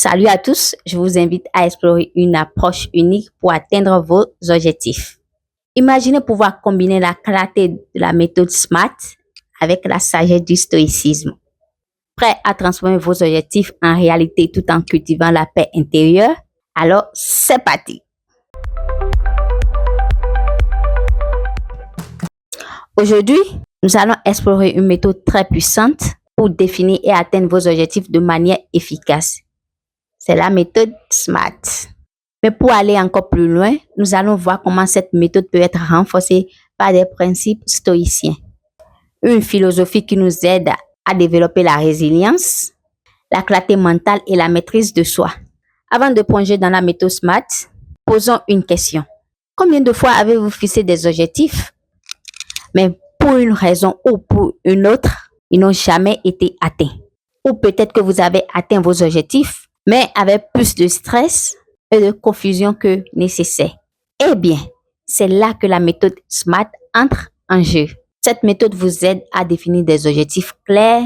Salut à tous, je vous invite à explorer une approche unique pour atteindre vos objectifs. Imaginez pouvoir combiner la clarté de la méthode SMART avec la sagesse du stoïcisme. Prêt à transformer vos objectifs en réalité tout en cultivant la paix intérieure? Alors, c'est parti! Aujourd'hui, nous allons explorer une méthode très puissante pour définir et atteindre vos objectifs de manière efficace. C'est la méthode SMART. Mais pour aller encore plus loin, nous allons voir comment cette méthode peut être renforcée par des principes stoïciens. Une philosophie qui nous aide à développer la résilience, la clarté mentale et la maîtrise de soi. Avant de plonger dans la méthode SMART, posons une question. Combien de fois avez-vous fixé des objectifs, mais pour une raison ou pour une autre, ils n'ont jamais été atteints? Ou peut-être que vous avez atteint vos objectifs, mais avec plus de stress et de confusion que nécessaire. Eh bien, c'est là que la méthode SMART entre en jeu. Cette méthode vous aide à définir des objectifs clairs,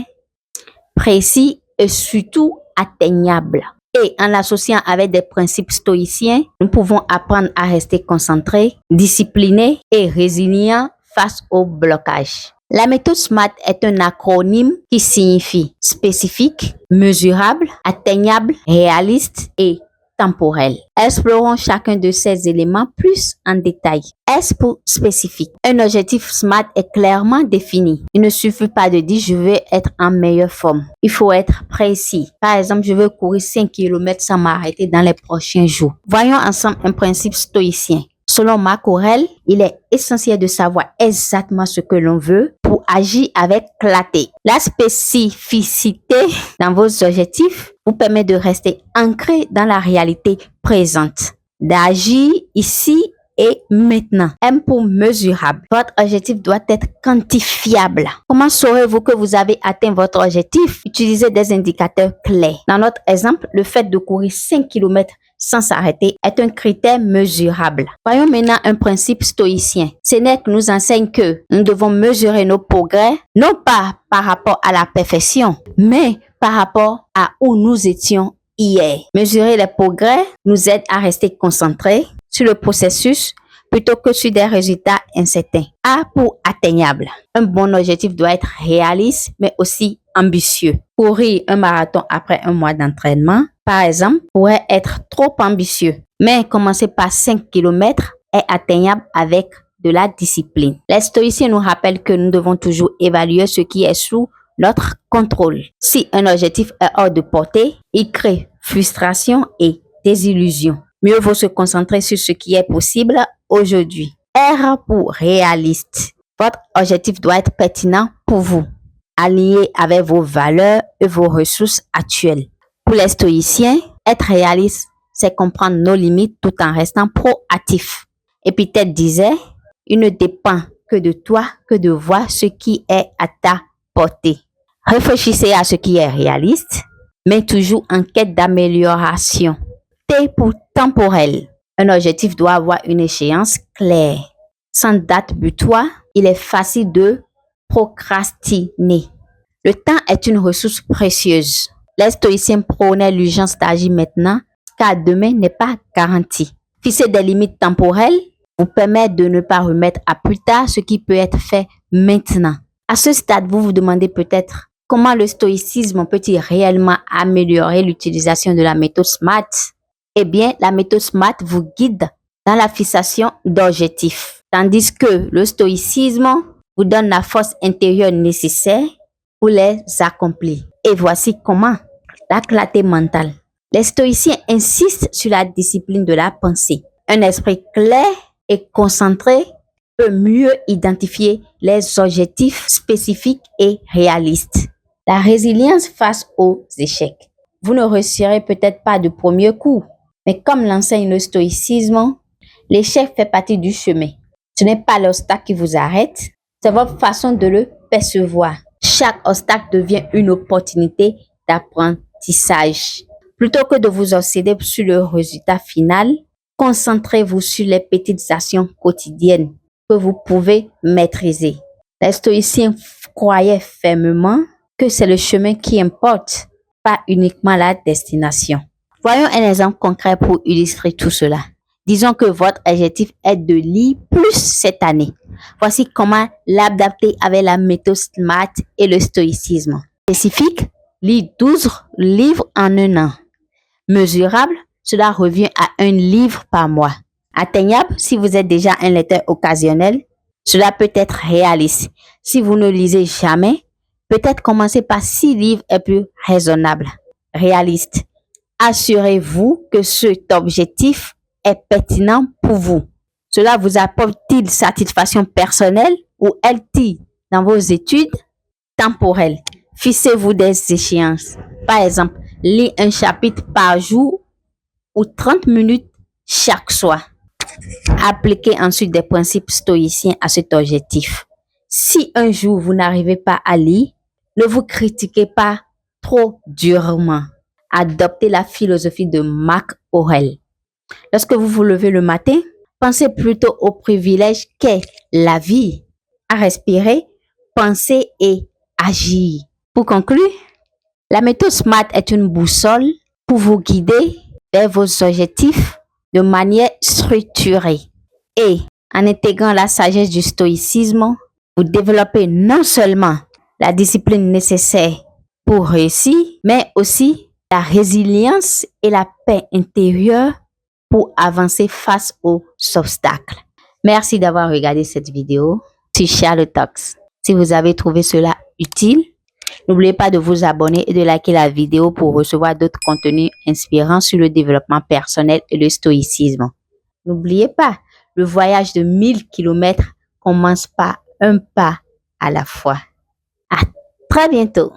précis et surtout atteignables. Et en l'associant avec des principes stoïciens, nous pouvons apprendre à rester concentrés, disciplinés et résilients face au blocage. La méthode SMART est un acronyme qui signifie spécifique, mesurable, atteignable, réaliste et temporel. Explorons chacun de ces éléments plus en détail. S pour spécifique. Un objectif SMART est clairement défini. Il ne suffit pas de dire je veux être en meilleure forme. Il faut être précis. Par exemple, je veux courir 5 km sans m'arrêter dans les prochains jours. Voyons ensemble un principe stoïcien. Selon Marc Aurèle, il est essentiel de savoir exactement ce que l'on veut pour agir avec clarté. La spécificité dans vos objectifs vous permet de rester ancré dans la réalité présente, d'agir ici et maintenant. M pour mesurable. Votre objectif doit être quantifiable. Comment saurez-vous que vous avez atteint votre objectif? Utilisez des indicateurs clairs. Dans notre exemple, le fait de courir 5 km sans s'arrêter est un critère mesurable. Voyons maintenant un principe stoïcien. Sénèque nous enseigne que nous devons mesurer nos progrès, non pas par rapport à la perfection, mais par rapport à où nous étions hier. Mesurer les progrès nous aide à rester concentrés sur le processus plutôt que sur des résultats incertains. A pour atteignable. Un bon objectif doit être réaliste, mais aussi ambitieux. Courir un marathon après un mois d'entraînement, par exemple, pourrait être trop ambitieux. Mais commencer par 5 km est atteignable avec de la discipline. Les stoïciens nous rappellent que nous devons toujours évaluer ce qui est sous notre contrôle. Si un objectif est hors de portée, il crée frustration et désillusion. Mieux vaut se concentrer sur ce qui est possible aujourd'hui. R pour réaliste. Votre objectif doit être pertinent pour vous, aligné avec vos valeurs et vos ressources actuelles. Pour les stoïciens, être réaliste, c'est comprendre nos limites tout en restant proactif. Épithète disait, il ne dépend que de toi que de voir ce qui est à ta portée. Réfléchissez à ce qui est réaliste, mais toujours en quête d'amélioration. T pour temporel. Un objectif doit avoir une échéance claire. Sans date butoir, il est facile de procrastiner. Le temps est une ressource précieuse. Les stoïciens prônaient l'urgence d'agir maintenant, car demain n'est pas garanti. Fixer des limites temporelles vous permet de ne pas remettre à plus tard ce qui peut être fait maintenant. À ce stade, vous vous demandez peut-être comment le stoïcisme peut-il réellement améliorer l'utilisation de la méthode SMART? Eh bien, la méthode SMART vous guide dans la fixation d'objectifs, tandis que le stoïcisme vous donne la force intérieure nécessaire pour les accomplir. Et voici comment. La clarté mentale. Les stoïciens insistent sur la discipline de la pensée. Un esprit clair et concentré peut mieux identifier les objectifs spécifiques et réalistes. La résilience face aux échecs. Vous ne réussirez peut-être pas du premier coup, mais comme l'enseigne le stoïcisme, l'échec fait partie du chemin. Ce n'est pas l'obstacle qui vous arrête, c'est votre façon de le percevoir. Chaque obstacle devient une opportunité d'apprentissage. Plutôt que de vous obséder sur le résultat final, concentrez-vous sur les petites actions quotidiennes que vous pouvez maîtriser. Les stoïciens croyaient fermement que c'est le chemin qui importe, pas uniquement la destination. Voyons un exemple concret pour illustrer tout cela. Disons que votre objectif est de lire plus cette année. Voici comment l'adapter avec la méthode SMART et le stoïcisme. Spécifique, lire 12 livres en un an. Mesurable, cela revient à un livre par mois. Atteignable, si vous êtes déjà un lecteur occasionnel, cela peut être réaliste. Si vous ne lisez jamais, peut-être commencer par 6 livres est plus raisonnable. Réaliste. Assurez-vous que cet objectif est pertinent pour vous. Cela vous apporte-t-il satisfaction personnelle ou est-il dans vos études temporelles? Fixez-vous des échéances. Par exemple, lire un chapitre par jour ou 30 minutes chaque soir. Appliquez ensuite des principes stoïciens à cet objectif. Si un jour vous n'arrivez pas à lire, ne vous critiquez pas trop durement. Adoptez la philosophie de Marc Aurèle. Lorsque vous vous levez le matin, pensez plutôt au privilège qu'est la vie, à respirer, penser et agir. Pour conclure, la méthode SMART est une boussole pour vous guider vers vos objectifs de manière structurée. Et en intégrant la sagesse du stoïcisme, vous développez non seulement la discipline nécessaire pour réussir, mais aussi la résilience et la paix intérieure pour avancer face aux obstacles. Merci d'avoir regardé cette vidéo sur Charlotte Talks. Si vous avez trouvé cela utile, n'oubliez pas de vous abonner et de liker la vidéo pour recevoir d'autres contenus inspirants sur le développement personnel et le stoïcisme. N'oubliez pas, le voyage de 1000 km commence par un pas à la fois. À très bientôt!